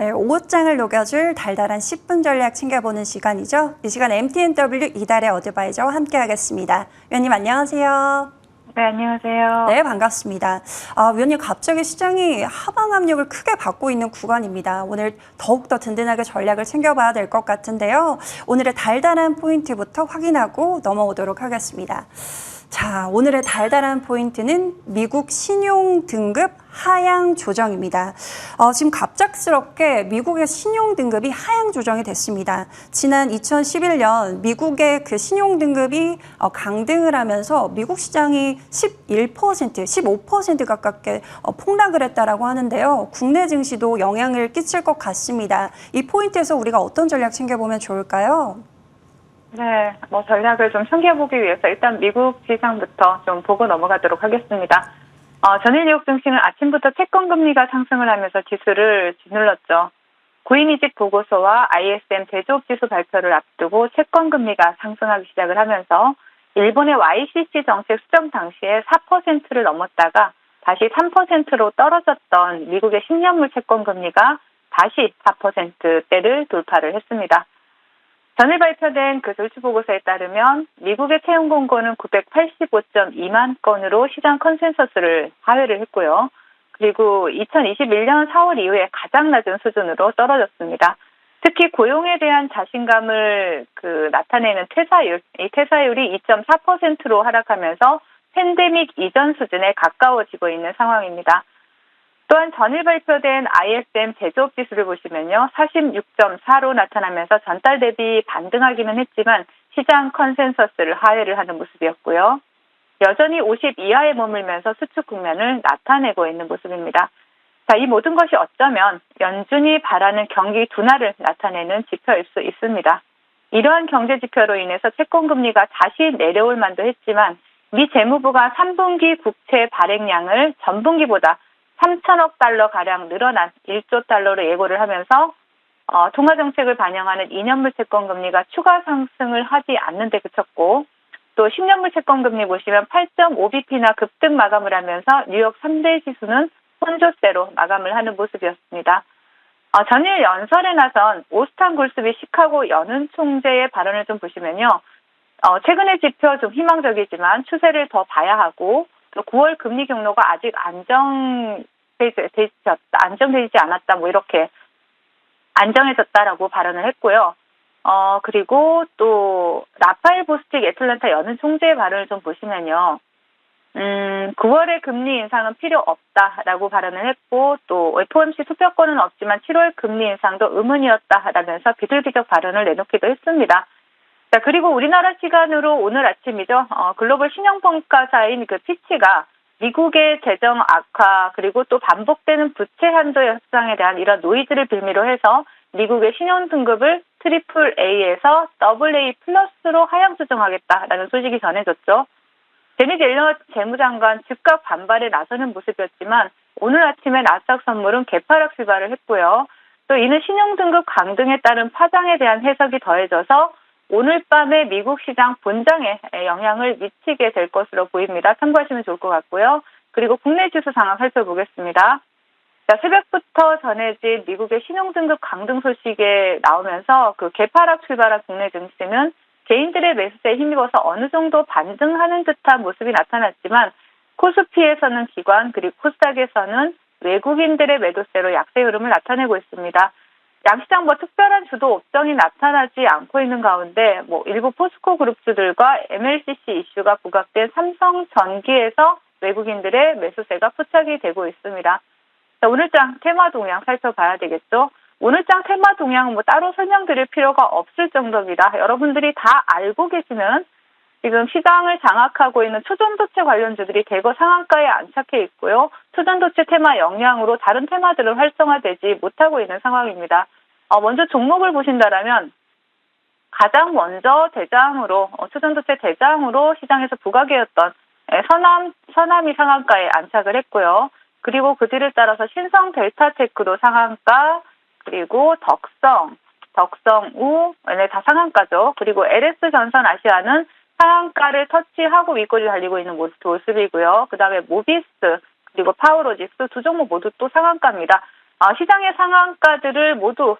네, 오장을 녹여줄 달달한 10분 전략 챙겨보는 시간이죠. 이 시간 MTNW 이달의 어드바이저와 함께하겠습니다. 위원님 안녕하세요. 네, 안녕하세요. 네, 반갑습니다. 위원님 갑자기 시장이 하방 압력을 크게 받고 있는 구간입니다. 오늘 더욱더 든든하게 전략을 챙겨봐야 될 것 같은데요. 오늘의 달달한 포인트부터 확인하고 넘어오도록 하겠습니다. 자, 오늘의 달달한 포인트는 미국 신용 등급 하향 조정입니다. 지금 갑작스럽게 미국의 신용 등급이 하향 조정이 됐습니다. 지난 2011년 미국의 그 신용 등급이 강등을 하면서 미국 시장이 11%, 15% 가깝게 폭락을 했다라고 하는데요. 국내 증시도 영향을 끼칠 것 같습니다. 이 포인트에서 우리가 어떤 전략 챙겨보면 좋을까요? 네, 전략을 좀 챙겨보기 위해서 일단 미국 시장부터 좀 보고 넘어가도록 하겠습니다. 전일 뉴욕 증시는 아침부터 채권 금리가 상승을 하면서 지수를 짓눌렀죠. 구인이직 보고서와 ISM 제조업 지수 발표를 앞두고 채권 금리가 상승하기 시작을 하면서 일본의 YCC 정책 수정 당시에 4%를 넘었다가 다시 3%로 떨어졌던 미국의 10년물 채권 금리가 다시 4%대를 돌파를 했습니다. 전일 발표된 그 졸지 보고서에 따르면 미국의 채용 공고는 985.2만 건으로 시장 컨센서스를 하회를 했고요. 그리고 2021년 4월 이후에 가장 낮은 수준으로 떨어졌습니다. 특히 고용에 대한 자신감을 나타내는 퇴사율, 이 퇴사율이 2.4%로 하락하면서 팬데믹 이전 수준에 가까워지고 있는 상황입니다. 또한 전일 발표된 ISM 제조업 지수를 보시면요. 46.4로 나타나면서 전달 대비 반등하기는 했지만 시장 컨센서스를 하회를 하는 모습이었고요. 여전히 50 이하에 머물면서 수축 국면을 나타내고 있는 모습입니다. 자, 이 모든 것이 어쩌면 연준이 바라는 경기 둔화를 나타내는 지표일 수 있습니다. 이러한 경제 지표로 인해서 채권 금리가 다시 내려올 만도 했지만 미 재무부가 3분기 국채 발행량을 전분기보다 3천억 달러 가량 늘어난 1조 달러로 예고를 하면서 통화 정책을 반영하는 2년물 채권 금리가 추가 상승을 하지 않는 데 그쳤고 또 10년물 채권 금리 보시면 8.5bp나 급등 마감을 하면서 뉴욕 3대 지수는 혼조세로 마감을 하는 모습이었습니다. 전일 연설에 나선 오스탄 골스비 시카고 연은 총재의 발언을 좀 보시면요. 최근의 지표 좀 희망적이지만 추세를 더 봐야 하고 또 9월 금리 경로가 아직 안정되지 않았다, 이렇게 안정해졌다라고 발언을 했고요. 그리고 또 라파엘 보스틱 애틀랜타 연은 총재의 발언을 좀 보시면요. 9월의 금리 인상은 필요 없다라고 발언을 했고 또 FOMC 투표권은 없지만 7월 금리 인상도 의문이었다라면서 비둘기적 발언을 내놓기도 했습니다. 자, 그리고 우리나라 시간으로 오늘 아침이죠. 글로벌 신용평가사인 피치가 미국의 재정 악화 그리고 또 반복되는 부채 한도 협상에 대한 이런 노이즈를 빌미로 해서 미국의 신용 등급을 트리플 A에서 더블 A 플러스로 하향 조정하겠다라는 소식이 전해졌죠. 제닛 옐런 재무장관 즉각 반발에 나서는 모습이었지만 오늘 아침에 나스닥 선물은 개파락 출발을 했고요. 또 이는 신용 등급 강등에 따른 파장에 대한 해석이 더해져서 오늘 밤에 미국 시장 본장에 영향을 미치게 될 것으로 보입니다. 참고하시면 좋을 것 같고요. 그리고 국내 지수 상황 살펴보겠습니다. 자, 새벽부터 전해진 미국의 신용등급 강등 소식에 나오면서 개파락 출발한 국내 증시는 개인들의 매수세에 힘입어서 어느 정도 반등하는 듯한 모습이 나타났지만 코스피에서는 기관 그리고 코스닥에서는 외국인들의 매도세로 약세 흐름을 나타내고 있습니다. 양시장 특별한 주도 업종이 나타나지 않고 있는 가운데 일부 포스코 그룹주들과 MLCC 이슈가 부각된 삼성전기에서 외국인들의 매수세가 포착이 되고 있습니다. 자, 오늘장 테마 동향 살펴봐야 되겠죠. 오늘장 테마 동향은 따로 설명드릴 필요가 없을 정도입니다. 여러분들이 다 알고 계시는 지금 시장을 장악하고 있는 초전도체 관련주들이 대거 상한가에 안착해 있고요. 초전도체 테마 영향으로 다른 테마들은 활성화되지 못하고 있는 상황입니다. 먼저 종목을 보신다면 가장 먼저 대장으로 초전도체 대장으로 시장에서 부각이었던 서남이 상한가에 안착을 했고요. 그리고 그 뒤를 따라서 신성 델타테크도 상한가, 그리고 덕성우, 다 상한가죠. 그리고 LS 전선 아시아는 상한가를 터치하고 윗꼬리 달리고 있는 모습이고요. 그 다음에 모비스, 그리고 파워로직스 두 종목 모두 또 상한가입니다. 시장의 상한가들을 모두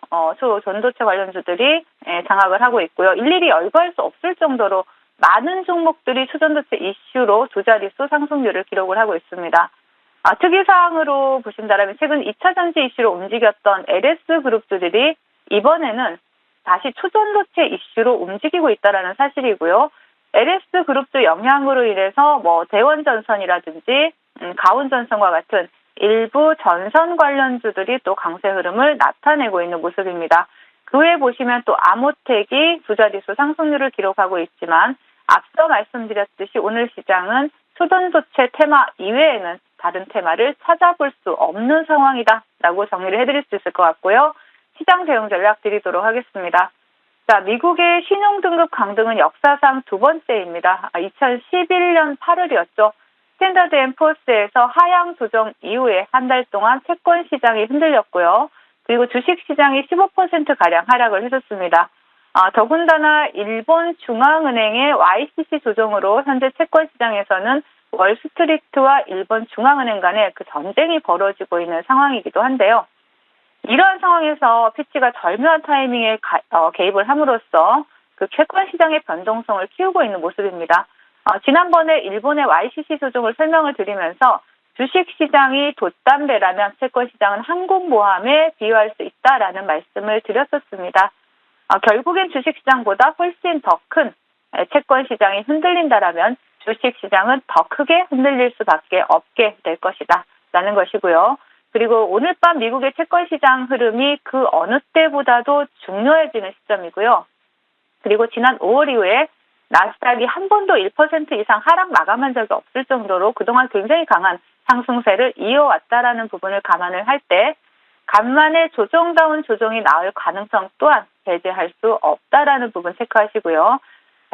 전도체 관련주들이 장악을 하고 있고요. 일일이 열거할 수 없을 정도로 많은 종목들이 초전도체 이슈로 두 자릿수 상승률을 기록을 하고 있습니다. 특이사항으로 보신다면 최근 2차 전지 이슈로 움직였던 LS 그룹주들이 이번에는 다시 초전도체 이슈로 움직이고 있다는 사실이고요. LS 그룹주 영향으로 인해서 대원전선이라든지 가온전선과 같은 일부 전선 관련주들이 또 강세 흐름을 나타내고 있는 모습입니다. 그 외에 보시면 또 아모텍이 두 자릿수 상승률을 기록하고 있지만 앞서 말씀드렸듯이 오늘 시장은 초전도체 테마 이외에는 다른 테마를 찾아볼 수 없는 상황이다라고 정리를 해드릴 수 있을 것 같고요. 시장 대응 전략 드리도록 하겠습니다. 자, 미국의 신용등급 강등은 역사상 두 번째입니다. 2011년 8월이었죠. 스탠더드 앤 포어스에서 하향 조정 이후에 한 달 동안 채권 시장이 흔들렸고요. 그리고 주식 시장이 15%가량 하락을 해줬습니다. 더군다나 일본 중앙은행의 YCC 조정으로 현재 채권 시장에서는 월스트리트와 일본 중앙은행 간의 그 전쟁이 벌어지고 있는 상황이기도 한데요. 이러한 상황에서 피치가 절묘한 타이밍에 개입을 함으로써 그 채권 시장의 변동성을 키우고 있는 모습입니다. 지난번에 일본의 YCC 조정을 설명을 드리면서 주식시장이 돛담배라면 채권시장은 항공모함에 비유할 수 있다라는 말씀을 드렸었습니다. 결국엔 주식시장보다 훨씬 더 큰 채권시장이 흔들린다라면 주식시장은 더 크게 흔들릴 수밖에 없게 될 것이다 라는 것이고요. 그리고 오늘 밤 미국의 채권시장 흐름이 그 어느 때보다도 중요해지는 시점이고요. 그리고 지난 5월 이후에 나스닥이 한 번도 1% 이상 하락 마감한 적이 없을 정도로 그동안 굉장히 강한 상승세를 이어왔다라는 부분을 감안을 할 때 간만에 조정다운 조정이 나올 가능성 또한 배제할 수 없다라는 부분 체크하시고요.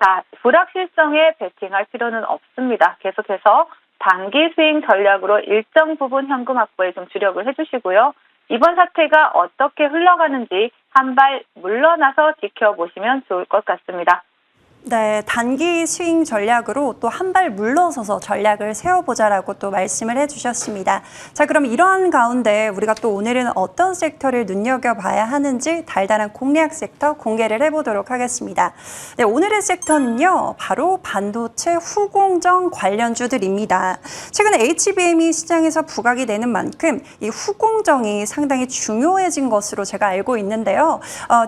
자, 불확실성에 베팅할 필요는 없습니다. 계속해서 단기 스윙 전략으로 일정 부분 현금 확보에 좀 주력을 해주시고요. 이번 사태가 어떻게 흘러가는지 한 발 물러나서 지켜보시면 좋을 것 같습니다. 네, 단기 스윙 전략으로 또 한 발 물러서서 전략을 세워보자라고 또 말씀을 해주셨습니다. 자, 그럼 이러한 가운데 우리가 또 오늘은 어떤 섹터를 눈여겨봐야 하는지 달달한 공략 섹터 공개를 해보도록 하겠습니다. 네, 오늘의 섹터는요, 바로 반도체 후공정 관련주들입니다. 최근에 HBM이 시장에서 부각이 되는 만큼 이 후공정이 상당히 중요해진 것으로 제가 알고 있는데요.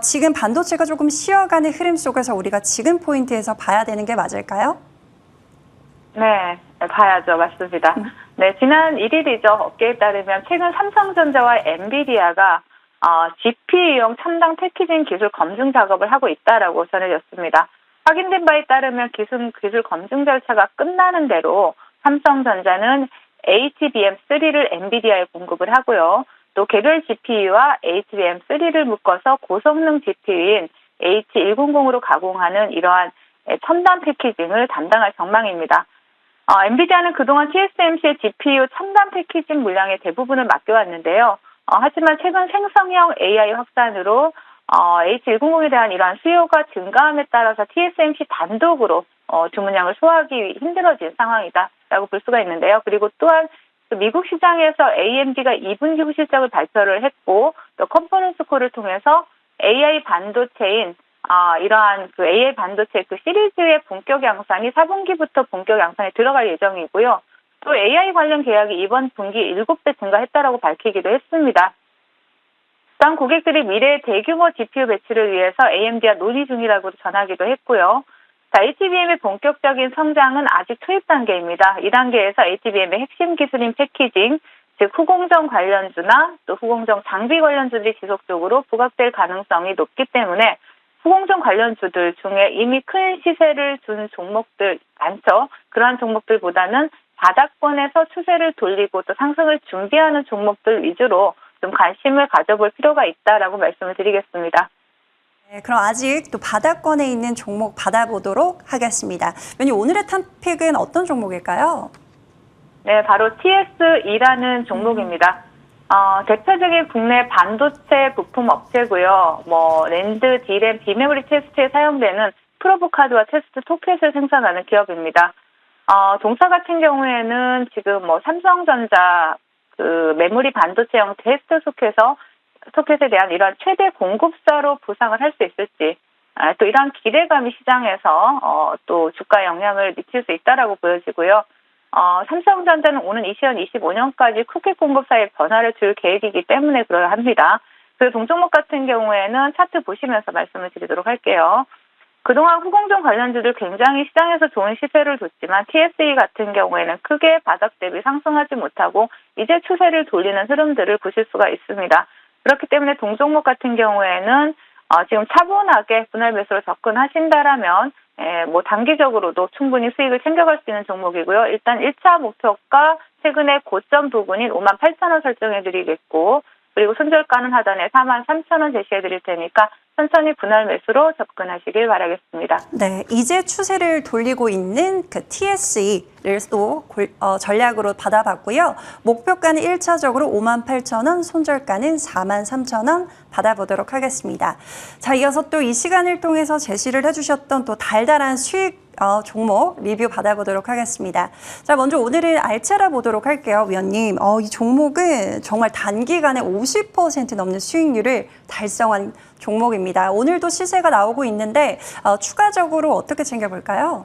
지금 반도체가 조금 쉬어가는 흐름 속에서 우리가 지금 포인트에서 봐야 되는 게 맞을까요? 네, 봐야죠. 맞습니다. 네, 지난 1일이죠. 업계에 따르면 최근 삼성전자와 엔비디아가 GPU용 첨단 패키징 기술 검증 작업을 하고 있다라고 전해졌습니다. 확인된 바에 따르면 기술 검증 절차가 끝나는 대로 삼성전자는 HBM3를 엔비디아에 공급을 하고요. 또 개별 GPU와 HBM3를 묶어서 고성능 GPU인 H100으로 가공하는 이러한 첨단 패키징을 담당할 전망입니다. 엔비디아는 그동안 TSMC의 GPU 첨단 패키징 물량의 대부분을 맡겨왔는데요. 하지만 최근 생성형 AI 확산으로 H100에 대한 이러한 수요가 증가함에 따라서 TSMC 단독으로 주문량을 소화하기 힘들어진 상황이다라고 볼 수가 있는데요. 그리고 또한 미국 시장에서 AMD가 2분기 후실적을 발표를 했고 또 컨퍼런스 콜을 통해서 AI 반도체인 이러한 그 AI 반도체 그 시리즈의 본격 양산이 4분기부터 본격 양산에 들어갈 예정이고요. 또 AI 관련 계약이 이번 분기 7배 증가했다라고 밝히기도 했습니다. 또한 고객들이 미래의 대규모 GPU 배치를 위해서 AMD와 논의 중이라고 전하기도 했고요. 자, HBM의 본격적인 성장은 아직 투입 단계입니다. 이 단계에서 HBM의 핵심 기술인 패키징, 즉 후공정 관련주나 또 후공정 장비 관련주들이 지속적으로 부각될 가능성이 높기 때문에 후공정 관련주들 중에 이미 큰 시세를 준 종목들 많죠. 그러한 종목들보다는 바닥권에서 추세를 돌리고 또 상승을 준비하는 종목들 위주로 좀 관심을 가져볼 필요가 있다라고 말씀을 드리겠습니다. 네, 그럼 아직 또 바닥권에 있는 종목 받아보도록 하겠습니다. 위원님, 오늘의 탑픽은 어떤 종목일까요? 네, 바로 TSE라는 종목입니다. 대표적인 국내 반도체 부품 업체고요. 랜드, D램, 비메모리 테스트에 사용되는 프로브카드와 테스트 토켓을 생산하는 기업입니다. 동사 같은 경우에는 지금 삼성전자 그 메모리 반도체형 테스트 소켓에 대한 이런 최대 공급사로 부상을 할 수 있을지, 또 이러한 기대감이 시장에서 또 주가에 영향을 미칠 수 있다라고 보여지고요. 삼성전자는 오는 2025년까지 쿠키 공급사의 변화를 줄 계획이기 때문에 그러합니다. 그 동종목 같은 경우에는 차트 보시면서 말씀을 드리도록 할게요. 그동안 후공정 관련주들 굉장히 시장에서 좋은 시세를 뒀지만 TSE 같은 경우에는 크게 바닥 대비 상승하지 못하고 이제 추세를 돌리는 흐름들을 보실 수가 있습니다. 그렇기 때문에 동종목 같은 경우에는 지금 차분하게 분할 매수로 접근하신다라면 뭐 단기적으로도 충분히 수익을 챙겨갈 수 있는 종목이고요. 일단 1차 목표가 최근에 고점 부근인 58,000원 설정해드리겠고, 그리고 손절가는 하단에 43,000원 제시해드릴 테니까 천천히 분할 매수로 접근하시길 바라겠습니다. 네, 이제 추세를 돌리고 있는 그 TSE를 또 전략으로 받아봤고요. 목표가는 1차적으로 58,000원, 손절가는 43,000원 받아보도록 하겠습니다. 자, 이어서 또 이 시간을 통해서 제시를 해주셨던 또 달달한 수익 종목 리뷰 받아보도록 하겠습니다. 자, 먼저 오늘은 알체라 보도록 할게요, 위원님. 이 종목은 정말 단기간에 50% 넘는 수익률을 달성한 종목입니다. 오늘도 시세가 나오고 있는데 추가적으로 어떻게 챙겨볼까요?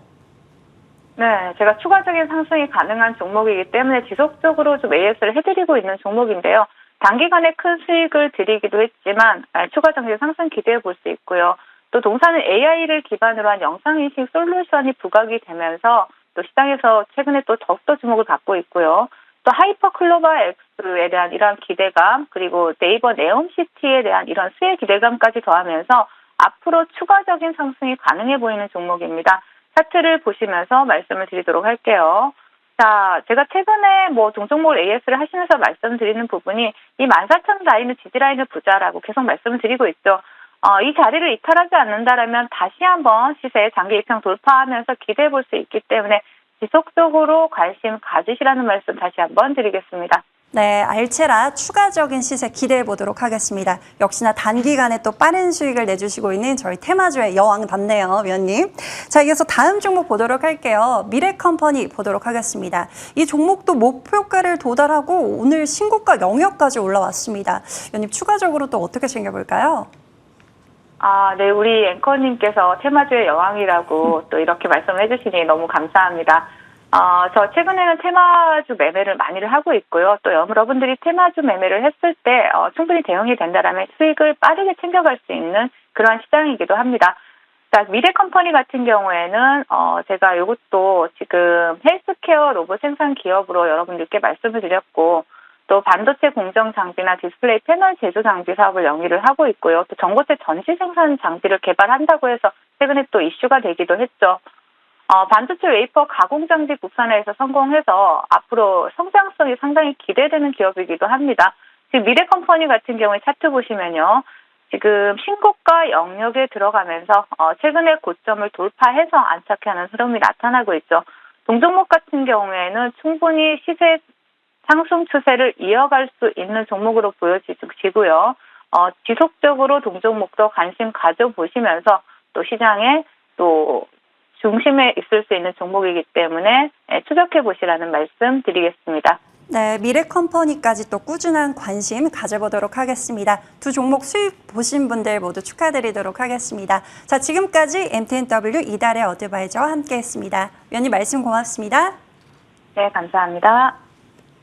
네, 제가 추가적인 상승이 가능한 종목이기 때문에 지속적으로 좀 AS를 해드리고 있는 종목인데요. 단기간에 큰 수익을 드리기도 했지만 추가적인 상승 기대해 볼 수 있고요. 또 동사는 AI를 기반으로 한 영상인식 솔루션이 부각이 되면서 또 시장에서 최근에 또 더욱더 주목을 받고 있고요. 또 하이퍼 클로바 X에 대한 이러한 기대감, 그리고 네이버 네옴시티에 대한 이런 수혜 기대감까지 더하면서 앞으로 추가적인 상승이 가능해 보이는 종목입니다. 차트를 보시면서 말씀을 드리도록 할게요. 자, 제가 최근에 뭐 동종목을 AS를 하시면서 말씀드리는 부분이 이 14,000 라인을 지지라인을 보자라고 계속 말씀을 드리고 있죠. 이 자리를 이탈하지 않는다라면 다시 한번 시세 장기 입형 돌파하면서 기대해 볼 수 있기 때문에 지속적으로 관심 가지시라는 말씀 다시 한번 드리겠습니다. 네, 알체라 추가적인 시세 기대해 보도록 하겠습니다. 역시나 단기간에 또 빠른 수익을 내주시고 있는 저희 테마주의 여왕답네요, 위원님. 자, 이어서 다음 종목 보도록 할게요. 미래컴퍼니 보도록 하겠습니다. 이 종목도 목표가를 도달하고 오늘 신고가 영역까지 올라왔습니다. 위원님, 추가적으로 또 어떻게 챙겨볼까요? 네, 우리 앵커님께서 테마주의 여왕이라고 또 이렇게 말씀해 주시니 너무 감사합니다. 저 최근에는 테마주 매매를 많이를 하고 있고요. 또 여러분들이 테마주 매매를 했을 때 충분히 대응이 된다라면 수익을 빠르게 챙겨갈 수 있는 그러한 시장이기도 합니다. 자, 미래컴퍼니 같은 경우에는 제가 이것도 지금 헬스케어 로봇 생산 기업으로 여러분들께 말씀을 드렸고, 또 반도체 공정 장비나 디스플레이 패널 제조 장비 사업을 영위를 하고 있고요. 또 전고체 전시 생산 장비를 개발한다고 해서 최근에 또 이슈가 되기도 했죠. 반도체 웨이퍼 가공 장비 국산화에서 성공해서 앞으로 성장성이 상당히 기대되는 기업이기도 합니다. 지금 미래컴퍼니 같은 경우에 차트 보시면요. 지금 신고가 영역에 들어가면서 최근에 고점을 돌파해서 안착하는 흐름이 나타나고 있죠. 동종목 같은 경우에는 충분히 시세 상승 추세를 이어갈 수 있는 종목으로 보여지고요. 지속적으로 동종목도 관심 가져보시면서 또 시장에 또 중심에 있을 수 있는 종목이기 때문에 추적해보시라는 말씀 드리겠습니다. 네, 미래컴퍼니까지 또 꾸준한 관심 가져보도록 하겠습니다. 두 종목 수익 보신 분들 모두 축하드리도록 하겠습니다. 자, 지금까지 MTNW 이달의 어드바이저와 함께했습니다. 위원님 말씀 고맙습니다. 네, 감사합니다.